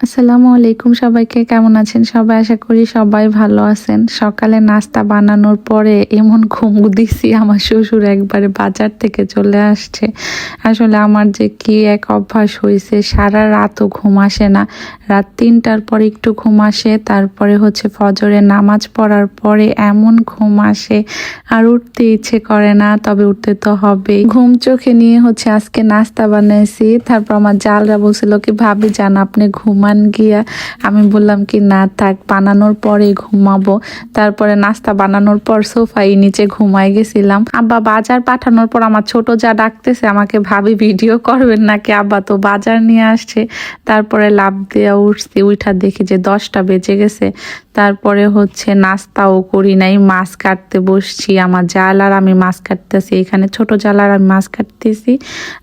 আসসালামু আলাইকুম, সবাইকে কেমন আছেন সবাই? আশা করি সবাই ভালো আছেন। সকালে নাস্তা বানানোর পরে এমন ঘুম দিছি, আমার শ্বশুর একবারে বাজার থেকে চলে আসছে। আসলে আমার যে কি এক অভ্যাস হয়েছে, সারা রাতও ঘুম আসে না। রাত 3টার পরে একটু ঘুম আসে, তারপরে হচ্ছে ফজরের নামাজ পড়ার পরে এমন ঘুম আসে আর উঠতে ইচ্ছে করে না, তবে উঠতে তো হবে। ঘুম চোখে নিয়ে হচ্ছে আজকে নাস্তা বানাইছি। তারপর আমার জালরা বলছিল কি, ভাবি যান আপনি ঘুমান গিয়া। আমি বললাম কি না থাক, বানানোর পরে ঘুমাবো। তারপরে নাস্তা বানানোর পর সোফায় নিচে ঘুমাই গেছিলাম। আব্বা বাজার পাঠানোর পর আমার ছোট যা ডাকতেছে আমাকে, ভাবি ভিডিও করবেন নাকি? আব্বা তো বাজার নিয়ে আসছে। তারপরে লাফ দিয়ে উঠছি, উঠা দেখি যে 10টা বেজে গেছে। তারপরে হচ্ছে নাস্তাও করি নাই, মাছ কাটতে বসছি। আমার জাল আর আমি মাছ কাটতেছি, এখানে ছোট জাল আর আমি মাছ কাটতেছি।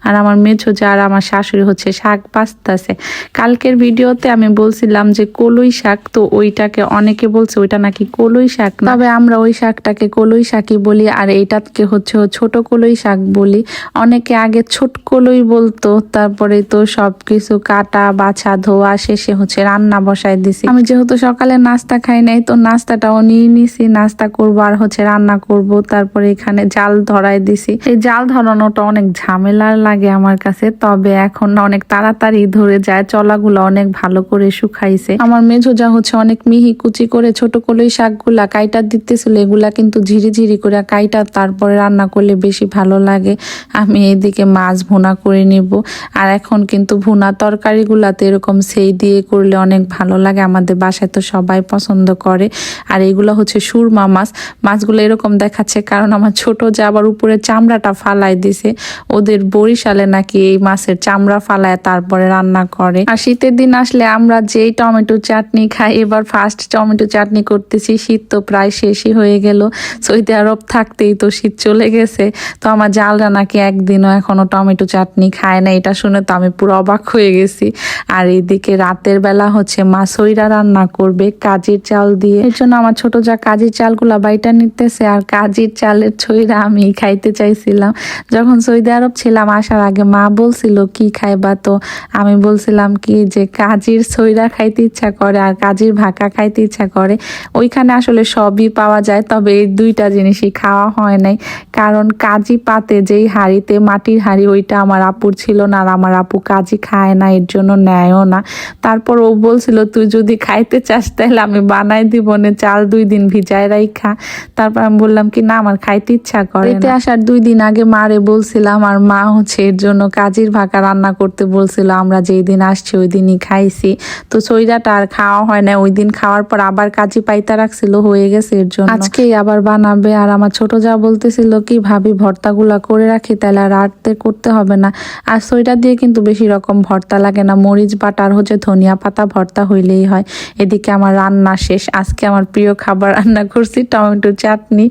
আর আমার মেঝো জাল আমার শাশুড়ি হচ্ছে শাক বাছতেছে। কালকের ভিডিওতে আমি বলছিলাম যে কলই শাক, তো ওইটাকে অনেকে বলছে ওইটা নাকি কলই শাক না, তবে আমরা ওই শাকটাকে কলই শাকই বলি, আর এইটাকে হচ্ছে ছোট কলই শাক বলি। অনেকে আগে ছোট কলই বলতো। তারপরে তো সবকিছু কাটা বাছা ধোয়া শেষে হচ্ছে রান্না বসাই দিছি। আমি যেহেতু সকালে নাস্তা খাই নাই, তো নাস্তাটাও নিয়ে নিছি, নাস্তা করবো আর হচ্ছে রান্না করব। তারপরে এখানে জাল ধরাই দিছি। এই জাল ধরানোটা অনেক ঝামেলার লাগে আমার কাছে, তবে এখন না অনেক তাড়াতাড়ি ধরে যায়, চলাগুলো অনেক ভালো করে শুকাইছে। আমার মেঝো যা হচ্ছে অনেক মিহি কুচি করে ছোট কলই শাকগুলা কাইটা দিতেছিল, এগুলা কিন্তু ঝিরি ঝিরি করে কাইটা তারপরে রান্না করলে বেশি ভালো লাগে। আমি এইদিকে মাছ ভুনা করে নিব। আর এখন কিন্তু ভুনা তরকারিগুলাতে এরকম সেই দিয়ে করলে অনেক ভালো লাগে, আমাদের বাসায় তো সবাই পছন্দ করে। আর এগুলো হচ্ছে সুরমা মাছ। মাছগুলো এরকম দেখাচ্ছে কারণ আমার ছোট যা আবার উপরে চামড়াটা ফালাই দিছে। ওদের বরিশালে নাকি এই মাছের চামড়া ফালায় তারপরে রান্না করে। আর শীতের দিন আসলে আমরা যেই টমেটো চাটনি খাই, এবার ফার্স্ট টমেটো চাটনি করতেছি। শীত তো প্রায় শেষই হয়ে গেল, সৌদি আরব থাকতেই তো শীত চলে গেছে। তো আমার জালরা নাকি একদিনও এখনো টমেটো চাটনি খায় না, এটা শুনে তো আমি পুরো অবাক হয়ে গেছি। আর এইদিকে রাতের বেলা হচ্ছে মাছইরা রান্না করবে কাজির চাল দিয়ে, এর জন্য আমার ছোট যা কাজির চালগুলা বাইটা নিতেছে। আর কাজির চালের ছইরা আমি খাইতে চাইছিলাম। যখন সৌদি আরব ছিলাম আসার আগে মা বলছিল কি খাইবা, তো আমি বলছিলাম কি যে কাজির ছইরা খাইতে ইচ্ছা করে আর কাজির ভাকা খাইতে ইচ্ছা করে। ওইখানে আসলে সবই পাওয়া যায়, তবে এই দুইটা জিনিসই খাওয়া হয় নাই। কারণ কাজি পাতে যেই হাঁড়িতে, মাটির হাঁড়ি, ওইটা আমার আপুর ছিল না, আর আমার আপু কাজি খায় না, এর জন্য নেয়ও না। তারপর ও বলছিল তুই যদি খাইতে চাস তাহলে আমি বানাই দিব না, চাল 2 দিন ভিজায় রাইখা। তারপর আমি বললাম কি না, আমার খাইতে ইচ্ছা করে। এতে আসার 2 দিন আগে মারে বলছিলাম, আর মা হচ্ছে এর জন্য কাজির ভাকা রান্না করতে বলছিল। আমরা যেই দিন আসছি ওই দিনই খাইছি। তো সইরাটা আর খাওয়া হয় না, ওই দিন খাওয়ার পর আবার কাজি পাইতা রাখছিল, হয়ে গেছে, এর জন্য আজকেই আবার বানাবে। আর আমার ছোট যা বলতেছিল কি ভাবি ভর্তাগুলা করে রাখি, তাহলে আর রাতে করতে হবে না। আর সইটা দিয়ে কিন্তু বেশি রকম ভর্তা লাগে না, মরিচ বাটা আর হচ্ছে ধনিয়া পাতা ভর্তা হইলেই হয়। এদিকে আমার রান্না শেষ। আজকে আমার প্রিয় খাবার রান্না করছি, টমেটো চাটনি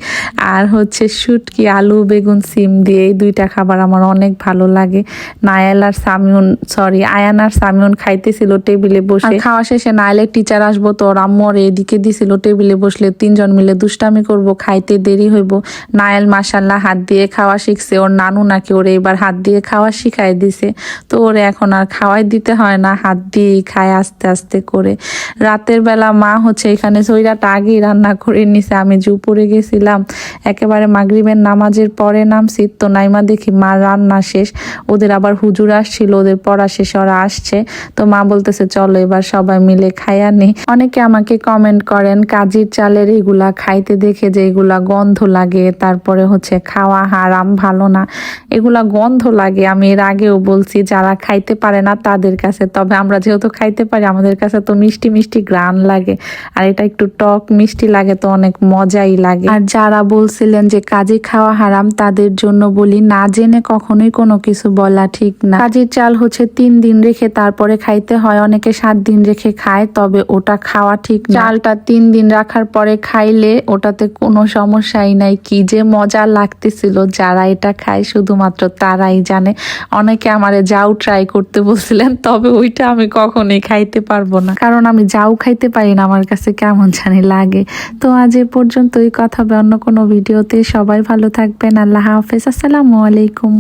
আর হচ্ছে শুটকি আলু বেগুন সিম দিয়ে। এই 2টা খাবার আমার অনেক ভালো লাগে। নায়াল আর সামিউন, সরি আয়ান আর সামিউন খাইতেছিল টেবিলে বসে। খাওয়া শেষে নায়ালের টিচার আসবো, তো ওর আম্মু এদিকে দিছিল টেবিলে বসলে 3 জন মিলে দুষ্টামি করব, খাইতে দেরি হইব। নায়াল মাশাল্লাহ হাত দিয়ে খাওয়া শিখছে, ওর নানু নাকি ওরে এবার হাত দিয়ে খাওয়া শিখাই দিছে। তো ওরে এখন আর খাওয়াই দিতে হয় না, হাত দিয়েই খায় আস্তে আস্তে করে। রাতের বেলা মা হচ্ছে এখানে সইরাটা আগেই রান্না করে নিছে। আমি যে উপরে গেছিলাম একেবারে মাগরিবের নামাজের পরে নামছি, তো নাইমা দেখি মা রান্না শেষ। ওদের আবার হুজুর আসছিল, ওদের পড়া শেষে ওরা আসছে। তো মা বলতেছে চলো এবার সবাই মিলে খাইয়া নি। অনেকে আমাকে কমেন্ট করেন কাজির চালের এগুলা খাইতে দেখে যে এগুলা গন্ধ লাগে, তারপরে হচ্ছে খাওয়া হারাম, ভালো না, এগুলা গন্ধ লাগে। আমি এর আগেও বলছি যারা খাইতে পারে না তাদের কাছে, তবে আমরা যেহেতু খাইতে পারি আমাদের কাছে তো মিষ্টি মিষ্টি গ্রান লাগে, আর এটা একটু টক মিষ্টি লাগে, তো অনেক মজাই লাগে। আর যারা বলছিলেন যে কাজি খাওয়া হারাম, তাদের জন্য বলি না জেনে কখনোই কোনো কিছু বলা ঠিক না। কাজির চাল হচ্ছে 3 দিন রেখে তারপরে খাইতে হয়, অনেকে 7 দিন রেখে খায়, তবে ওটা খাওয়া ঠিক না। চালটা 3 দিন রাখার পরে খাইলে ওটাতে কোনো সমস্যাই নাই। কি যে মজা লাগতেছিল, যারা এটা খায় শুধুমাত্র তারাই জানে। অনেকে আমারে যাও ট্রাই করতে বলছিলেন, তবে ওইটা আমি কখনোই খাইতে পারবো না, কারণ আমি যাও খাইতে পারি না, আমার কাছে কেমন জানি লাগে। তো আজ এ পর্যন্তই, কথা হবে অন্য কোনো ভিডিওতে। সবাই ভালো থাকবেন, আল্লাহ হাফেজ, আসসালামু আলাইকুম।